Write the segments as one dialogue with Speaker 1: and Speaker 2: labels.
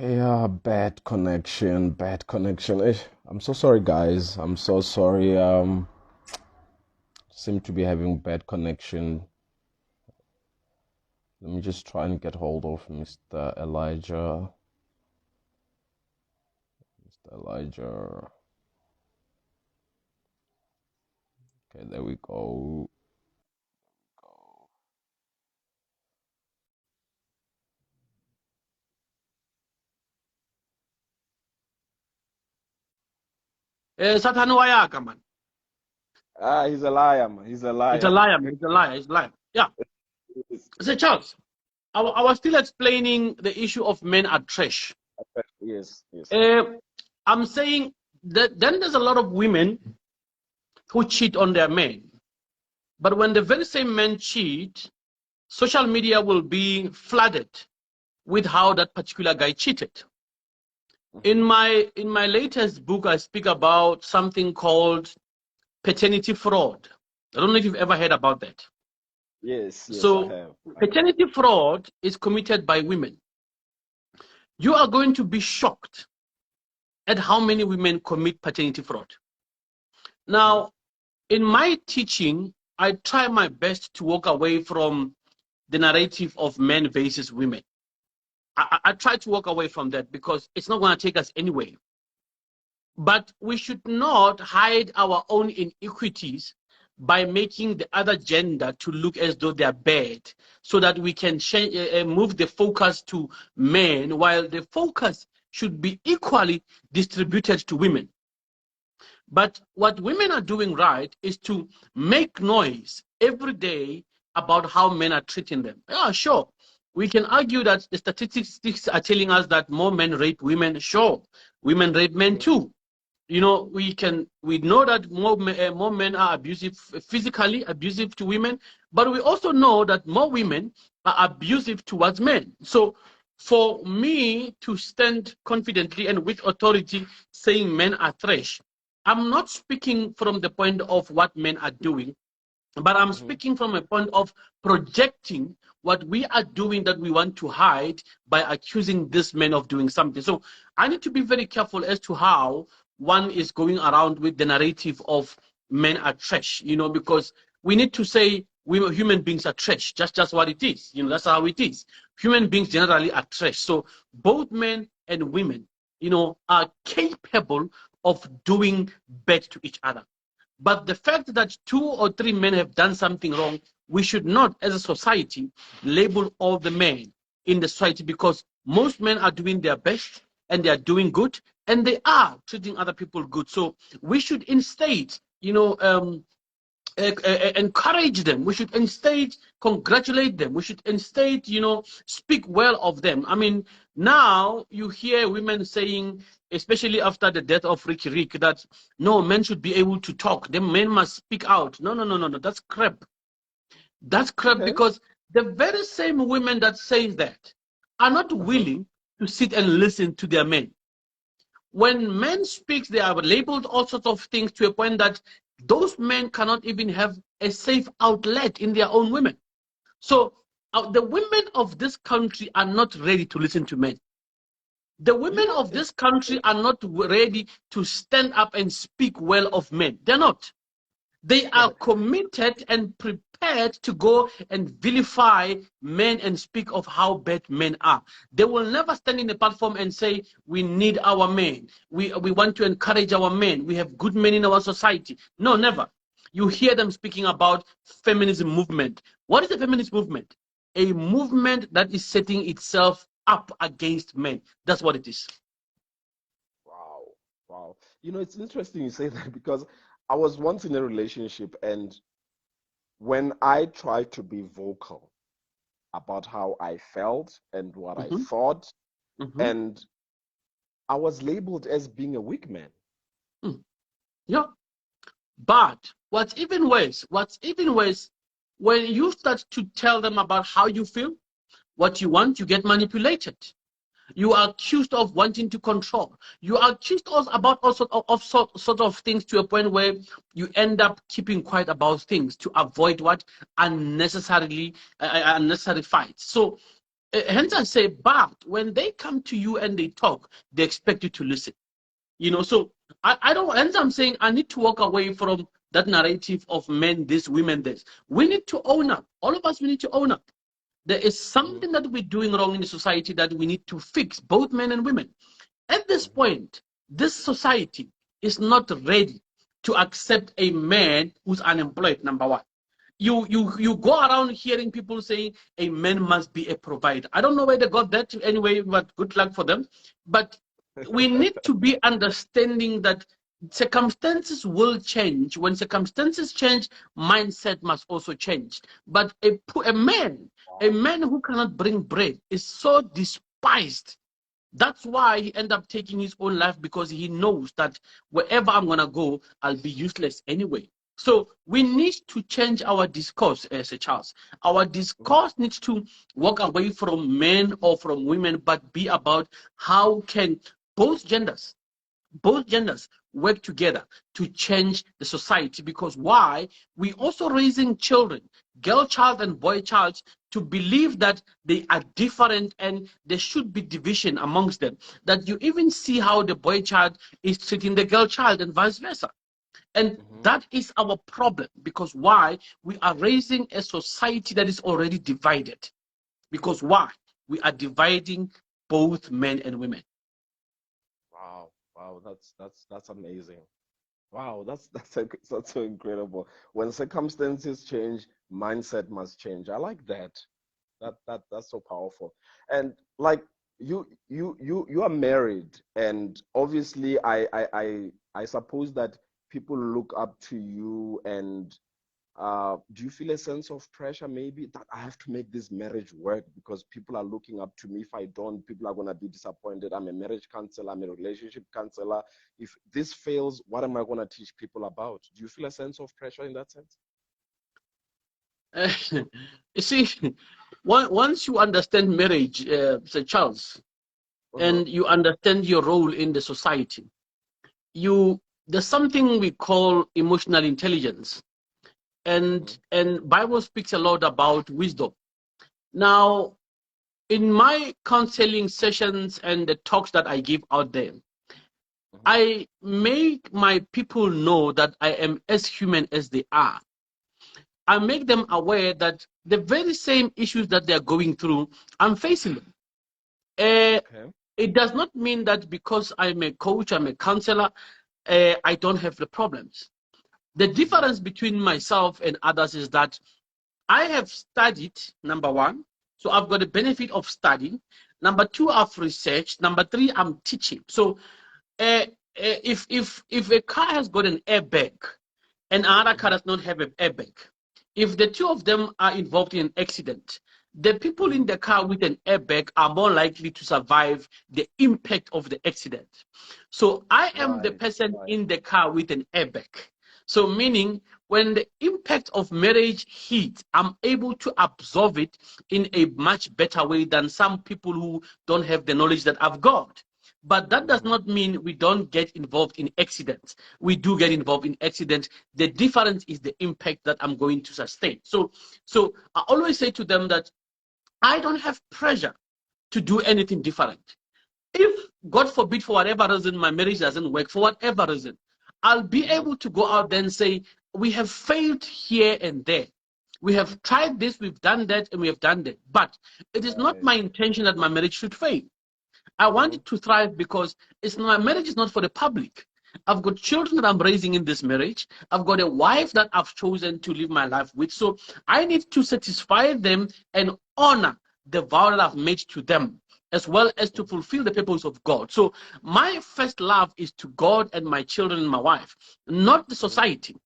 Speaker 1: Okay, bad connection, bad connection. I'm so sorry, guys. I'm so sorry. Seem to be having bad connection. Let me just try and get hold of Mr. Elijah. Mr. Elijah. Okay, there we go.
Speaker 2: Satan wayaka, man.
Speaker 1: He's a liar, man. He's a
Speaker 2: It's a
Speaker 1: liar.
Speaker 2: liar, man. It's a liar. It's a liar. Yeah.
Speaker 1: Yes,
Speaker 2: So, Charles, I was still explaining the issue of men are trash.
Speaker 1: yes, yes.
Speaker 2: Uh, I'm saying that then there's a lot of women who cheat on their men. But when the very same men cheat, social media will be flooded with how that particular guy cheated.
Speaker 1: Mhm.
Speaker 2: In my latest book, I speak about something called paternity fraud. I don't know if you've ever heard about that.
Speaker 1: Yes, yes, I
Speaker 2: So
Speaker 1: have. I have.
Speaker 2: paternity fraud is committed by women. You are going to be shocked at how many women commit paternity fraud.
Speaker 1: Mhm.
Speaker 2: Now, in my teaching, I try my best to walk away from the narrative of men versus women. I try to walk away from that because it's not going to take us anywhere. But we should not hide our own inequities by making the other gender to look as though they're bad so that we can move the focus to men while the focus should be equally distributed to women. But what women are doing right is to make noise every day about how men are treating them. Yeah, sure. We can argue that the statistics are telling us that more men rape women. Sure. Women rape men
Speaker 1: Mhm.
Speaker 2: too. We know that more men are abusive, physically abusive to women, but we also know that more women are abusive towards men. So for me to stand confidently and with authority saying men are trash, I'm not speaking from the point of what men are doing, but I'm
Speaker 1: Mhm.
Speaker 2: speaking from a point of projecting what we are doing that we want to hide by accusing this man of doing something. So I need to be very careful as to how one is going around with the narrative of men are trash, because we need to say we human beings are trash, just what it is. That's how it is. Human beings generally are trash. So both men and women, are capable of doing bad to each other. But the fact that two or three men have done something wrong, we should not, as a society, label all the men in the society because most men are doing their best and they are doing good and they are treating other people good. So we should instead, encourage them. We should instead congratulate them. We should instead, speak well of them. I mean, now you hear women saying, especially after the death of Ricky Rick, that no, men should be able to talk. The men must speak out. No, no, no, no, no. That's crap. That's crap
Speaker 1: Okay.
Speaker 2: because the very same women that say that are not
Speaker 1: Uh-huh.
Speaker 2: willing to sit and listen to their men. When men speak, they are labeled all sorts of things to a point that those men cannot even have a safe outlet in their own women. So the women of this country are not ready to listen to men. The
Speaker 1: You
Speaker 2: women
Speaker 1: know,
Speaker 2: of this country are not ready to stand up and speak well of men. They're not. They are committed and prepared to go and vilify men and speak of how bad men are. They will never stand in the platform and say, we need our men. We want to encourage our men. We have good men in our society. No, never. You hear them speaking about feminism movement. What is the feminist movement? A movement that is setting itself up against men. That's what it is.
Speaker 1: wow, wow. It's interesting you say that because I was once in a relationship, and when I tried to be vocal about how I felt and what I
Speaker 2: Mhm,
Speaker 1: thought,
Speaker 2: mhm,
Speaker 1: and I was labeled as being a weak man.
Speaker 2: mm. Yeah. But what's even worse, when you start to tell them about how you feel, what you want, you get manipulated. You are accused of wanting to control. You are accused also about all sort of things to a point where you end up keeping quiet about things to avoid what unnecessary fights. So Hence I say, but when they come to you and they talk, they expect you to listen. So I don't, hence I'm saying I need to walk away from that narrative of men this, women this. We need to own up. All of us, we need to own up. There is
Speaker 1: Mm-hmm.
Speaker 2: something that we're doing wrong in the society that we need to fix, both men and women. At this
Speaker 1: Mm-hmm.
Speaker 2: point, this society is not ready to accept a man who's unemployed, number one. You go around hearing people saying a man must be a provider. I don't know where they got that anyway, but good luck for them. But we need to be understanding that circumstances will change. When circumstances change, mindset must also change. But a
Speaker 1: Wow.
Speaker 2: man who cannot bring bread is so despised. That's why he ended up taking his own life, because he knows that wherever I'm going to go, I'll be useless anyway. So we need to change our discourse as a child. Our
Speaker 1: Mm-hmm.
Speaker 2: discourse needs to walk away from men or from women, but be about how can both genders both genders work together to change the society. Because why? We also raising children, girl child and boy child, to believe that they are different and there should be division amongst them. That you even see how the boy child is treating the girl child and vice versa. And
Speaker 1: Mm-hmm.
Speaker 2: that is our problem. Because why? We are raising a society that is already divided. Because why? We are dividing both men and women.
Speaker 1: Wow. Wow. That's amazing. Wow, that's so incredible. When circumstances change, mindset must change. I like that. That's so powerful. And like you are married, and obviously I suppose that people look up to you, and do you feel a sense of pressure maybe that I have to make this marriage work because people are looking up to me? If I don't, people are going to be disappointed. I'm a marriage counselor, I'm a relationship counselor. If this fails, what am I going to teach people about? Do you feel a sense of pressure in that sense?
Speaker 2: You see, once you understand marriage, Sir Charles,
Speaker 1: Uh-huh.
Speaker 2: and you understand your role in the society, you there's something we call emotional intelligence,
Speaker 1: Mm-hmm.
Speaker 2: and Bible speaks a lot about wisdom. Now, in my counseling sessions and the talks that I give out there,
Speaker 1: Mm-hmm.
Speaker 2: I make my people know that I am as human as they are. I make them aware that the very same issues that they're going through, I'm facing them. Uh,
Speaker 1: Okay.
Speaker 2: it does not mean that because I'm a coach, I'm a counselor, I don't have the problems. The
Speaker 1: Mm-hmm.
Speaker 2: difference between myself and others is that I have studied, number one, so I've got the benefit of studying. Number two, I've researched. Number three, I'm teaching. So if a car has got an airbag and another car
Speaker 1: Mm-hmm.
Speaker 2: does not have an airbag, if the two of them are involved in an accident, the people
Speaker 1: Mm-hmm.
Speaker 2: in the car with an airbag are more likely to survive the impact of the accident. So I am the
Speaker 1: Right,
Speaker 2: person
Speaker 1: right.
Speaker 2: in the car with an airbag. So meaning when the impact of marriage hits, I'm able to absorb it in a much better way than some people who don't have the knowledge that I've got. But that does
Speaker 1: Mm-hmm.
Speaker 2: not mean we don't get involved in accidents. We do get involved in accidents. The difference is the impact that I'm going to sustain. So I always say to them that I don't have pressure to do anything different. If, God forbid, for whatever reason, my marriage doesn't work, for whatever reason, I'll be
Speaker 1: Mm-hmm.
Speaker 2: able to go out there and say, we have failed here and there. We have tried this, we've done that, and we have done that. But it is not
Speaker 1: Right.
Speaker 2: my intention that my marriage should fail. I want
Speaker 1: Mm-hmm.
Speaker 2: it to thrive because my marriage is not for the public. I've got children that I'm raising in this marriage. I've got a wife that I've chosen to live my life with. So I need to satisfy them and honor the vow that I've made to them, as well as to fulfill the purpose of God. So my first love is to God and my children and my wife, not the
Speaker 1: Mm-hmm.
Speaker 2: society.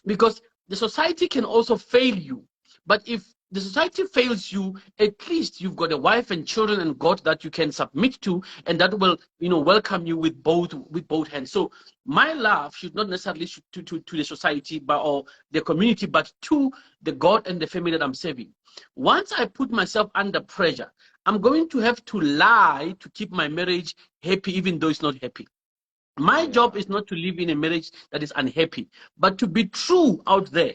Speaker 2: Because the society can also fail you. But if the society fails you, at least you've got a wife and children and God that you can submit to, and that will, welcome you with both hands. So my love should not necessarily to the society or the community, but to the God and the family that I'm serving. Once I put myself under pressure, I'm going to have to lie to keep my marriage happy, even though it's not happy. My job
Speaker 1: Yeah.
Speaker 2: is not to live in a marriage that is unhappy, but to be true out there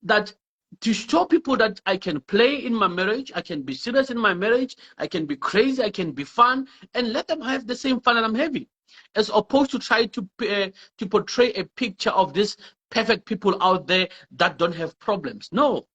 Speaker 2: that to show people that I can play in my marriage, I can be serious in my marriage, I can be crazy, I can be fun, and let them have the same fun that I'm having, as opposed to try to portray a picture of this perfect people out there that don't have problems. No,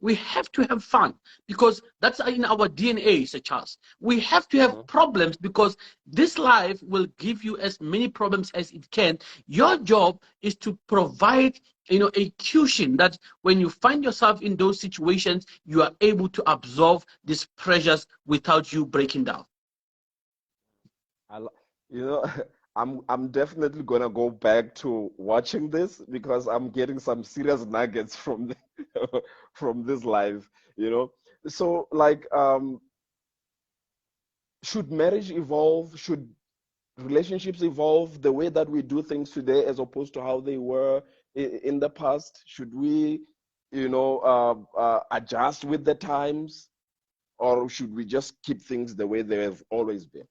Speaker 2: we have to have fun because that's in our DNA, such as we have to have problems because this life will give you as many problems as it can. Your job is to provide, a cushion that when you find yourself in those situations, you are able to absorb these pressures without you breaking down.
Speaker 1: I, li- you know, I'm definitely gonna go back to watching this because I'm getting some serious nuggets from from this live, you know. So like, should marriage evolve? Should relationships evolve the way that we do things today as opposed to how they were in the past? Should we, adjust with the times, or should we just keep things the way they have always been?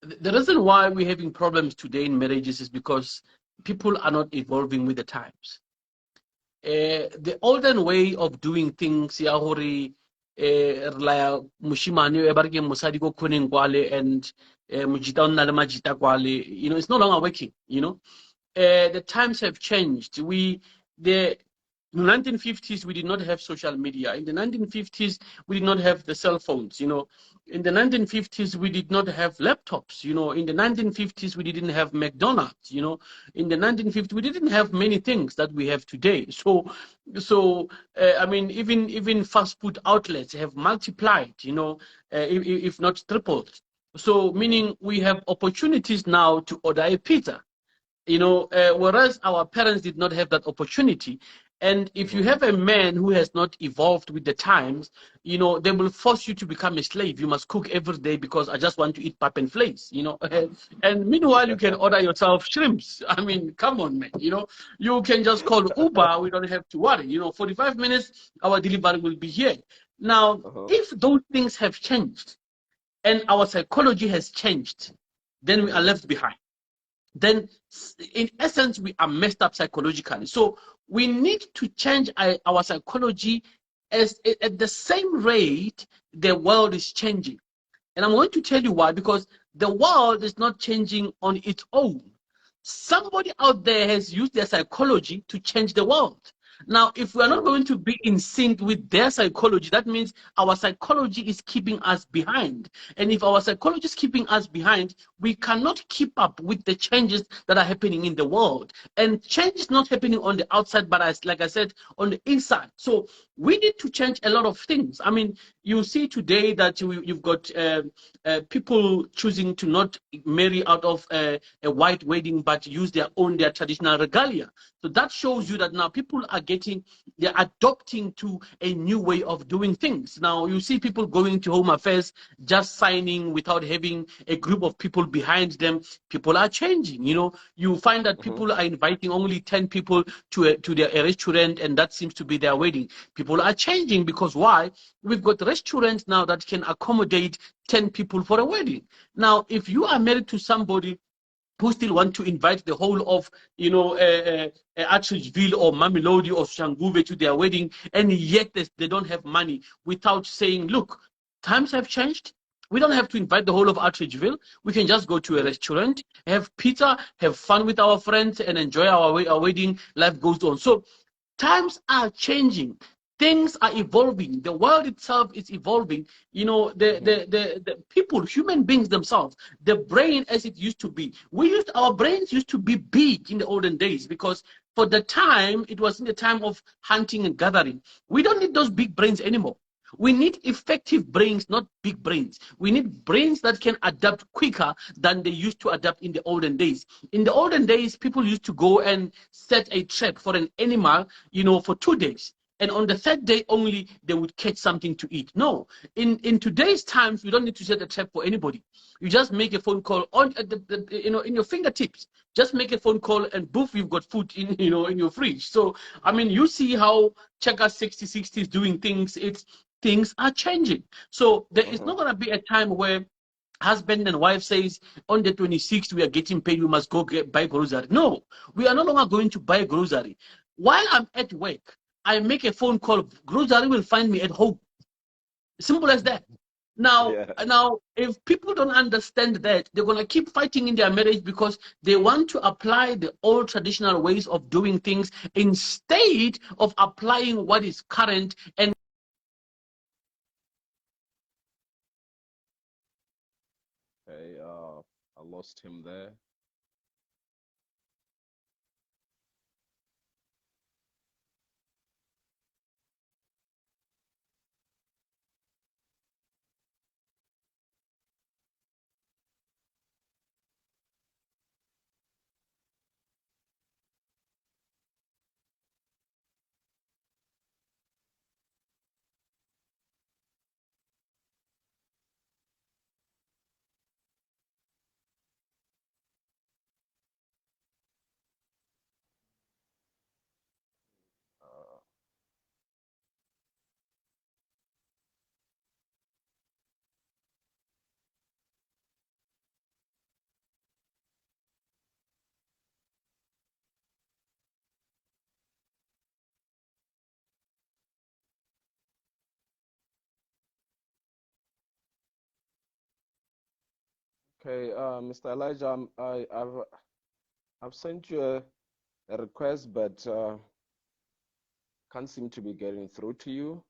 Speaker 2: The reason why we're having problems today in marriages is because people are not evolving with the times. The olden way of doing things, ya hore rela moshimane e ba re ke mosadi ko khoneng kwale and mojita o nna le majita kwale, it's no longer working. The times have changed. The 1950s, we did not have social media. In the 1950s, we did not have the cell phones. In the 1950s, we did not have laptops. In the 1950s, we didn't have McDonald's. In the 1950s, we didn't have many things that we have today. So I mean, even fast food outlets have multiplied. If not tripled. So
Speaker 1: Hmm.
Speaker 2: meaning we have opportunities now to order a pizza, whereas our parents did not have that opportunity. And if you
Speaker 1: Hmm.
Speaker 2: have a man who has not evolved with the times, they will force you to become a slave. You must cook every day because I just want to eat pap and flakes. And meanwhile, you can order yourself shrimps. I mean, come on, man. You can just call Uber. We don't have to worry. 45 minutes, our delivery will be here. Now,
Speaker 1: Uh-huh.
Speaker 2: if those things have changed and our psychology has changed, then we are
Speaker 1: Hmm.
Speaker 2: left behind. Then in essence we are messed up psychologically. So we need to change our psychology as at the same rate the world is changing. And I'm going to tell you why. Because the world is not changing on its own. Somebody out there has used their psychology to change the world. Now, if we are not
Speaker 1: True.
Speaker 2: going to be in sync with their psychology, that means our psychology is keeping us behind. And if our psychology is keeping us behind, we cannot keep up with the changes that are happening in the world. And change is not happening on the outside, but as like I said, on the inside. So we need to change a lot of things. I mean, you see today that you've got people choosing to not marry out of a white wedding, but use their traditional regalia. So that shows you
Speaker 1: Hmm.
Speaker 2: that now people are they're adopting to a new way of doing things. Now you see people going to home affairs, just signing without having a group of people behind them. People are changing. You find that
Speaker 1: Hmm.
Speaker 2: people are inviting only 10 people to a restaurant, and that seems to be their wedding. People are changing because why? We've got restaurants now that can accommodate 10 people for a wedding. Now, if you are married to somebody who still want to invite the whole of, Atteridgeville or Mamelodi or Shanguve to their wedding, and yet they don't have money, without saying, look, times have changed. We don't have to invite the whole of Atteridgeville. We can just go to a
Speaker 1: Hmm.
Speaker 2: restaurant, have pizza, have fun with our friends, and enjoy our wedding. Life goes on. So times are changing, things are evolving, the world itself is evolving.
Speaker 1: Hmm.
Speaker 2: The people, human beings themselves, the brain as it used to be, our brains used to be big in the olden days, because for the time it was in the time of hunting and gathering. We don't need those big brains anymore. We need effective brains, not big brains. We need brains that can adapt quicker than they used to adapt in the olden days. In the olden days, people used to go and set a trap for an animal, for 2 days. And on the third day only, they would catch something to eat. No, in today's times, you don't need to set a trap for anybody. You just make a phone call on in your fingertips. Just make a phone call, and boof, you've got food in your fridge. So I mean, you see how Checker 6060 is doing things. Things are changing. So there is
Speaker 1: Hmm.
Speaker 2: not going to be a time where husband and wife says on the 26th we are getting paid, we must go buy grocery. No, we are no longer going to buy grocery. While I'm at work, I make a phone call, grocery will find me at home. Simple as that. Now,
Speaker 1: Yeah.
Speaker 2: now, if people don't understand that, they're gonna keep fighting in their marriage because they want to apply the old traditional ways of doing things instead of applying what is current. And
Speaker 1: Okay, I lost him there. Uh, okay, Mr. Elijah, I've sent you a request, but can't seem to be getting through to you.